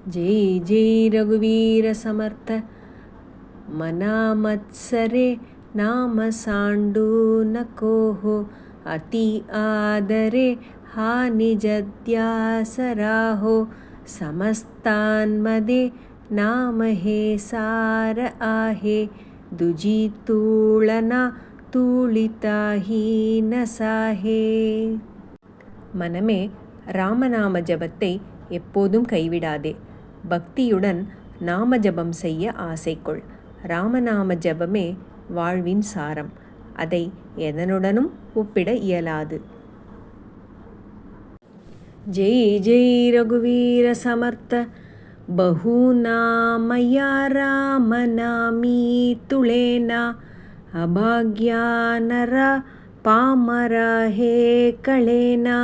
जय जय रघुवीर समर्थ मनामत्सरे नाम सांडूनकोः अति आदरे हा निजद्यासराहो समस्तान्मदे नाम हे सार आहे दुजितूळना தூளிதாஹீன சாஹே. மனமே, ராமநாம ஜபத்தை எப்போதும் கைவிடாதே. பக்தியுடன் நாம ஜபம் செய்ய ஆசைக்கொள். ராமநாம ஜபமே வாழ்வின் சாரம். அதை எதனுடனும் ஒப்பிட இயலாது. ஜெய் ஜெய் ரகுவீர சமர்த்த பஹூநாமயா ராமநாமீ துளேனா अभाग्यानरा पामरा हे कळेना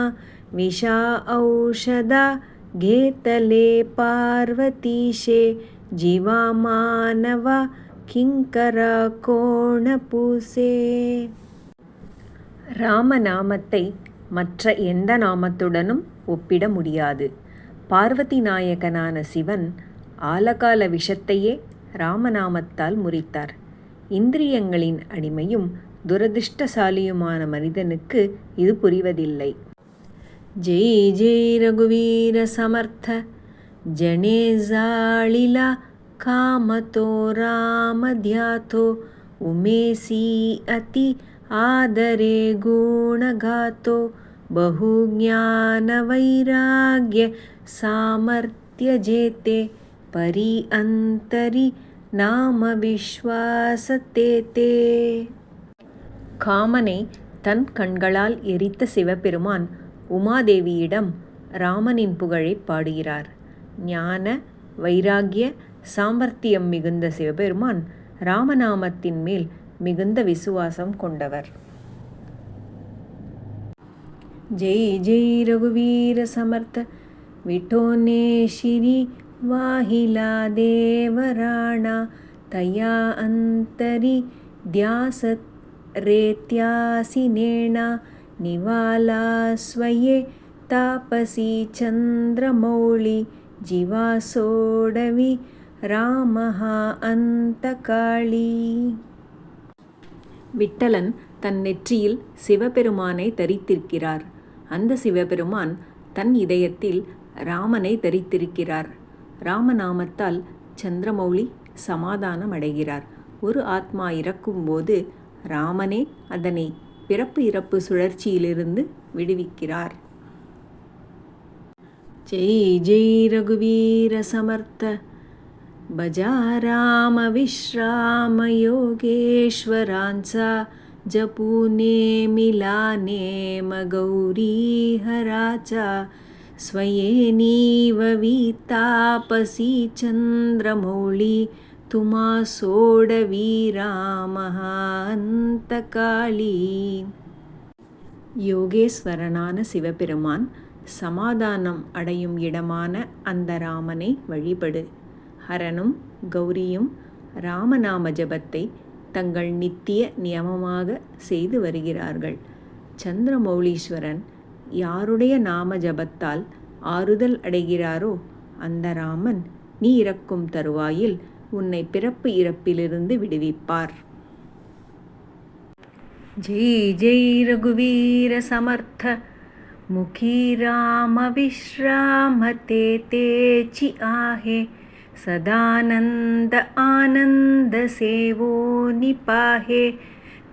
विषा औषधा घेतले पार्वतीशे जीवा मानवा किंकरा कोण पूसे. ராமநாமத்தை மற்ற எந்த நாமத்துடனும் ஒப்பிட முடியாது. பார்வதி நாயகனான சிவன் ஆலகால விஷத்தையே ராமநாமத்தால் முறித்தார். இந்திரியங்களின் அடிமையும் துரதிர்ஷ்டசாலியுமான மனிதனுக்கு இது புரிவதில்லை. ஜெய் ஜெய் ரகுவீர சமர்த்த ஜனே ஜாளிலா காமதோ ராமத்யாதோ உமேசி அதி ஆதரே குணகாதோ பகுஞான வைராக்ய சாமர்த்திய ஜேதே பரி அந்தரி நாம விஸ்வாசத்தே. காமனை தன் கண்களால் எரித்த சிவபெருமான் உமாதேவியிடம் ராமனின் புகழை பாடுகிறார். ஞான வைராகிய சாமர்த்தியம் மிகுந்த சிவபெருமான் ராமநாமத்தின் மேல் மிகுந்த விசுவாசம் கொண்டவர். ஜெய் ஜெய் ரகுவீர சமர்த்த விட்டோனே ஸ்ரீ वाहिला देवराणा तया अंतरि ध्यासत् रेत्यासिनेणा निवाला स्वये तापसी चंद्रमौळि जीवा सोडवि रामः अंतकाळी. விட்டலன் தன் நெற்றியில் சிவபெருமானை தரித்திருக்கிறார். அந்த சிவபெருமான் தன் இதயத்தில் ராமனை தரித்திருக்கிறார். ராமநாமத்தால் சந்திரமௌலி சமாதானம் அடைகிறார். ஒரு ஆத்மா இறக்கும்போது ராமனே அதனை பிறப்பு இறப்பு சுழற்சியிலிருந்து விடுவிக்கிறார். ஜெய் ஜெய் ரகுவீர சமர்த்த பஜா ராம விஸ்ராம யோகேஸ்வரான்சா ஜபூனே மிலானேம கௌரி ஹராச்சா स्वयेनीव वीतापसी चंद्रमौळि तुमा सोडवी रामः अंतकाळी. யோகேஸ்வரனான சிவபெருமான் சமாதானம் அடையும் இடமான அந்த ராமனை வழிபடு. ஹரனும் கௌரியும் ராமநாம ஜபத்தை தங்கள் நித்திய நியமமாக செய்து வருகிறார்கள். சந்திரமௌலீஸ்வரன் யாருடைய நாம ஜபத்தால் ஆறுதல் அடைகிறாரோ அந்த ராமன் நீ இறக்கும் தருவாயில் உன்னை பிறப்பு இறப்பிலிருந்து விடுவிப்பார். ஜெய் ஜெய் ரகுவீர சமர்த்த முகி ராம விஸ்ராமதே தேச்சி ஆஹே சதானந்த ஆனந்த சேவோ நிபாஹே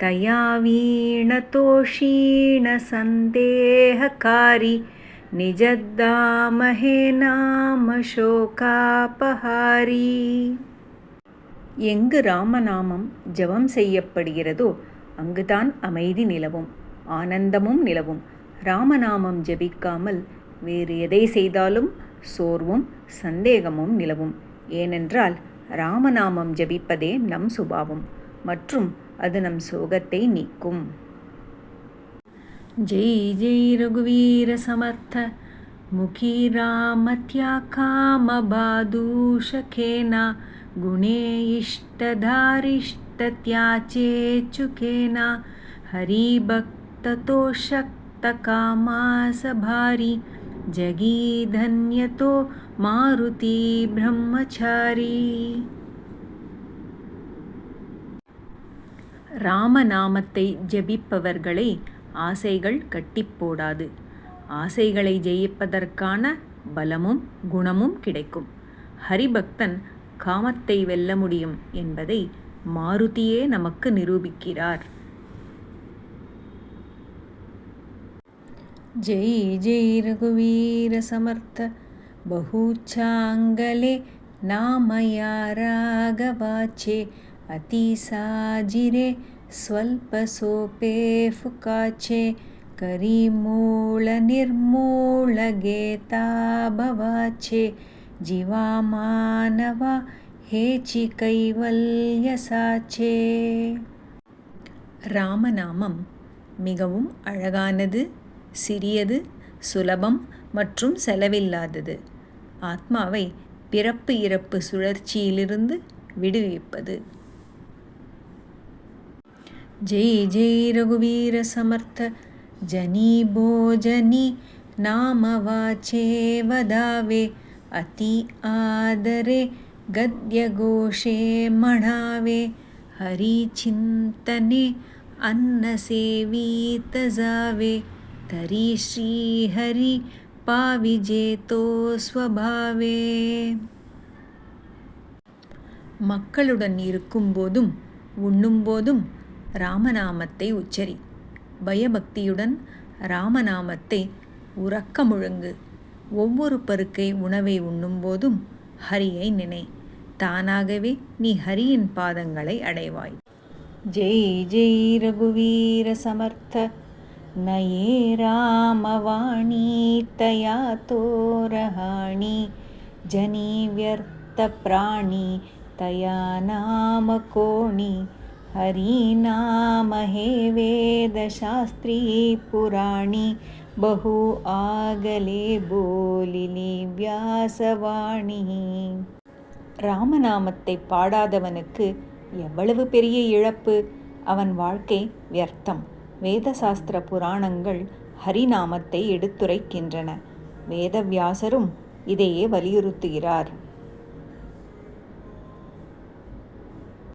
तया वीणतोषीण सन्देहकारी निजद्दामहे नाम शोकापहारी. எங்கு ராமநாமம் ஜபம் செய்யப்படுகிறதோ அங்குதான் அமைதி நிலவும், ஆனந்தமும் நிலவும். ராமநாமம் ஜபிக்காமல் வேறு எதை செய்தாலும் சோர்வும் சந்தேகமும் நிலவும். ஏனென்றால் ராமநாமம் ஜபிப்பதே நம் சுபாவம் மற்றும் அது நம் சோகத்தை நீக்கும். ஜெய் ஜெய் ரகுவீர சமர்த்த முகி ராமத்யா காமபாதூஷகேனா குணே जगीधन्यतो मारुति ब्रह्मचारी. ராமநாமத்தை ஜெபிப்பவர்களை ஆசைகள் கட்டிப் போடாது. ஆசைகளை ஜெயிப்பதற்கான பலமும் குணமும் கிடைக்கும். ஹரிபக்தன் காமத்தை வெல்ல முடியும் என்பதை மாருதியே நமக்கு நிரூபிக்கிறார். ஜெய் ஜெய் ரகுவீர சமர்த்த பஹூச்சாங்கலே நாமயா ராகவாச்சே அதிசாஜிரே ஸ்வல்பசோபே ஃபுகாச்சே கரிமூல நிர்மூல கேதா பவாச்சே ஜீவா மானவா ஹேச்சி கைவல்யசாச்சே. ராமநாமம் மிகவும் அழகானது, சிறியது, சுலபம் மற்றும் செலவில்லாதது. ஆத்மாவை பிறப்பு இறப்பு சுழற்சியிலிருந்து விடுவிப்பது. ஜெய் ஜெய் ரகுவீர சமர்த்த ஜனி போஜனி நாமவாச்சே வதாவே அதி ஆதரே கத்யகோஷே மணாவே ஹரி சிந்தனே ಅನ್ನಸೇವೀತಜಾವೆ ತರಿ ಶ್ರೀಹರಿ ಪಾವಿಜೇತೋ ஸ்வபாவே. மக்களுடன் இருக்கும்போதும் உண்ணும்போதும் ராமநாமத்தை உச்சரி. பயபக்தியுடன் ராமநாமத்தை உறக்க முழங்கு. ஒவ்வொரு பருக்கை உணவை உண்ணும்போதும் ஹரியை நினை. தானாகவே நீ ஹரியின் பாதங்களை அடைவாய். ஜெய் ஜெய் ரகுவீர சமர்த்த நயே ராமவாணி தயா தோரஹாணி ஜனி வியர்த்த பிராணி தயா நாம கோணி ஹரி நாம ஹே வேத சாஸ்திரி புராணி பஹு ஆகலே போலிலி வியாசவாணி. ராமநாமத்தை பாடாதவனுக்கு எவ்வளவு பெரிய இழப்பு! அவன் வாழ்க்கை வியர்த்தம். வேதசாஸ்திர புராணங்கள் ஹரிநாமத்தை எடுத்துரைக்கின்றன. வேதவியாசரும் இதையே வலியுறுத்துகிறார்.